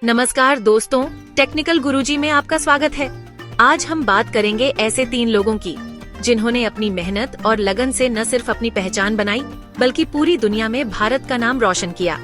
नमस्कार दोस्तों, टेक्निकल गुरुजी में आपका स्वागत है। आज हम बात करेंगे ऐसे 3 लोगों की जिन्होंने अपनी मेहनत और लगन से न सिर्फ अपनी पहचान बनाई बल्कि पूरी दुनिया में भारत का नाम रोशन किया।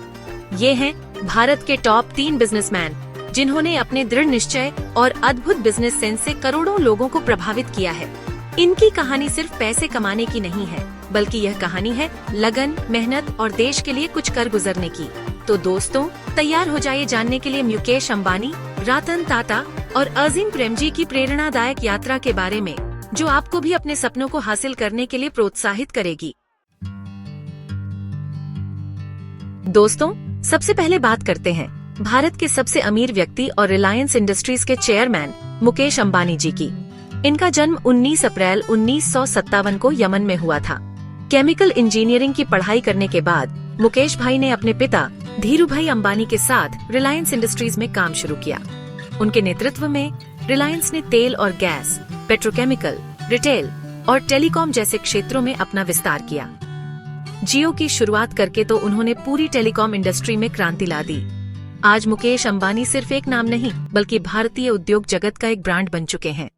ये हैं भारत के टॉप 3 बिजनेसमैन जिन्होंने अपने दृढ़ निश्चय और अद्भुत बिजनेस सेंस से करोड़ों लोगों को प्रभावित किया है। इनकी कहानी सिर्फ पैसे कमाने की नहीं है, बल्कि यह कहानी है लगन, मेहनत और देश के लिए कुछ कर गुजरने की। तो दोस्तों, तैयार हो जाइए जानने के लिए मुकेश अंबानी, रतन टाटा और अजीम प्रेमजी की प्रेरणादायक यात्रा के बारे में, जो आपको भी अपने सपनों को हासिल करने के लिए प्रोत्साहित करेगी। दोस्तों, सबसे पहले बात करते हैं भारत के सबसे अमीर व्यक्ति और रिलायंस इंडस्ट्रीज के चेयरमैन मुकेश अंबानी जी की। इनका जन्म 19 अप्रैल 1957 को यमन में हुआ था। केमिकल इंजीनियरिंग की पढ़ाई करने के बाद मुकेश भाई ने अपने पिता धीरूभाई अंबानी के साथ रिलायंस इंडस्ट्रीज में काम शुरू किया। उनके नेतृत्व में रिलायंस ने तेल और गैस, पेट्रोकेमिकल, रिटेल और टेलीकॉम जैसे क्षेत्रों में अपना विस्तार किया। जियो की शुरुआत करके तो उन्होंने पूरी टेलीकॉम इंडस्ट्री में क्रांति ला दी। आज मुकेश अंबानी सिर्फ एक नाम नहीं, बल्कि भारतीय उद्योग जगत का एक ब्रांड बन चुके हैं।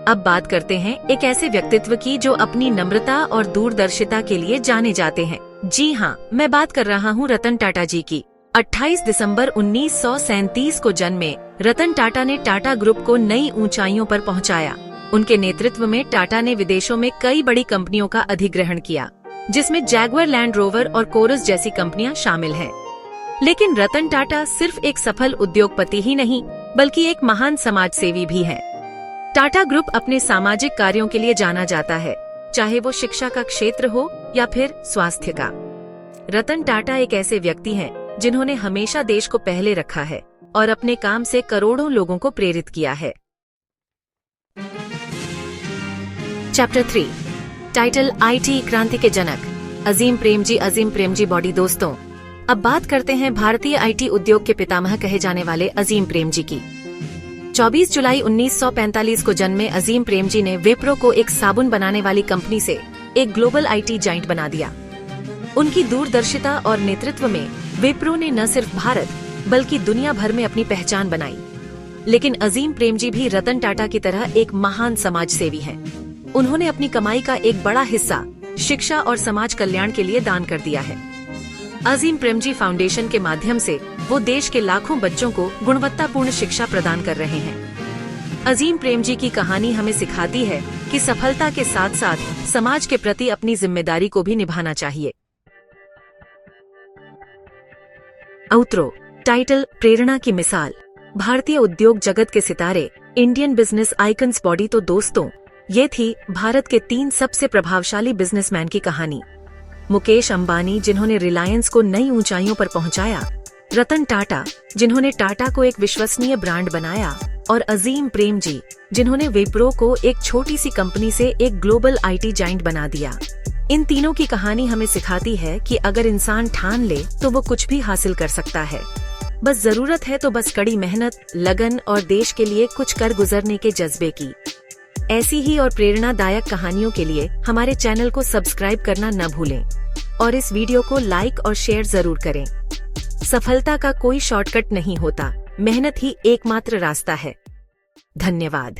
अब बात करते हैं एक ऐसे व्यक्तित्व की जो अपनी नम्रता और दूरदर्शिता के लिए जाने जाते हैं। जी हाँ, मैं बात कर रहा हूँ रतन टाटा जी की। 28 दिसंबर 1937 को जन्मे रतन टाटा ने टाटा ग्रुप को नई ऊंचाइयों पर पहुंचाया। उनके नेतृत्व में टाटा ने विदेशों में कई बड़ी कंपनियों का अधिग्रहण किया, जिसमें जैगुआर लैंड रोवर और कोरस जैसी कंपनियां शामिल हैं। लेकिन रतन टाटा सिर्फ एक सफल उद्योगपति ही नहीं, बल्कि एक महान समाज सेवी भी है। टाटा ग्रुप अपने सामाजिक कार्यों के लिए जाना जाता है, चाहे वो शिक्षा का क्षेत्र हो या फिर स्वास्थ्य का। रतन टाटा एक ऐसे व्यक्ति हैं जिन्होंने हमेशा देश को पहले रखा है और अपने काम से करोड़ों लोगों को प्रेरित किया है। चैप्टर 3, टाइटल आईटी क्रांति के जनक अजीम प्रेमजी बॉडी। दोस्तों, अब बात करते हैं भारतीय आईटी उद्योग के पितामह कहे जाने वाले अजीम प्रेमजी की। 24 जुलाई 1945 को जन्मे अजीम प्रेमजी ने विप्रो को एक साबुन बनाने वाली कंपनी से एक ग्लोबल आईटी जाइंट बना दिया। उनकी दूरदर्शिता और नेतृत्व में विप्रो ने न सिर्फ भारत बल्कि दुनिया भर में अपनी पहचान बनाई। लेकिन अजीम प्रेमजी भी रतन टाटा की तरह एक महान समाज सेवी हैं। उन्होंने अपनी कमाई का एक बड़ा हिस्सा शिक्षा और समाज कल्याण के लिए दान कर दिया है। अजीम प्रेमजी फाउंडेशन के माध्यम से वो देश के लाखों बच्चों को गुणवत्तापूर्ण शिक्षा प्रदान कर रहे हैं। अजीम प्रेमजी की कहानी हमें सिखाती है कि सफलता के साथ साथ समाज के प्रति अपनी जिम्मेदारी को भी निभाना चाहिए। आउटरो, टाइटल प्रेरणा की मिसाल, भारतीय उद्योग जगत के सितारे, इंडियन बिजनेस आइकन्स बॉडी। तो दोस्तों, ये थी भारत के 3 सबसे प्रभावशाली बिजनेसमैन की कहानी। मुकेश अंबानी, जिन्होंने रिलायंस को नई ऊंचाइयों पर पहुंचाया, रतन टाटा, जिन्होंने टाटा को एक विश्वसनीय ब्रांड बनाया, और अजीम प्रेमजी, जिन्होंने विप्रो को एक छोटी सी कंपनी से एक ग्लोबल आईटी जाइंट बना दिया। इन तीनों की कहानी हमें सिखाती है कि अगर इंसान ठान ले तो वो कुछ भी हासिल कर सकता है। बस जरूरत है तो बस कड़ी मेहनत, लगन और देश के लिए कुछ कर गुजरने के जज्बे की। ऐसी ही और प्रेरणादायक कहानियों के लिए हमारे चैनल को सब्सक्राइब करना न भूलें और इस वीडियो को लाइक और शेयर जरूर करें। सफलता का कोई शॉर्टकट नहीं होता, मेहनत ही एकमात्र रास्ता है। धन्यवाद।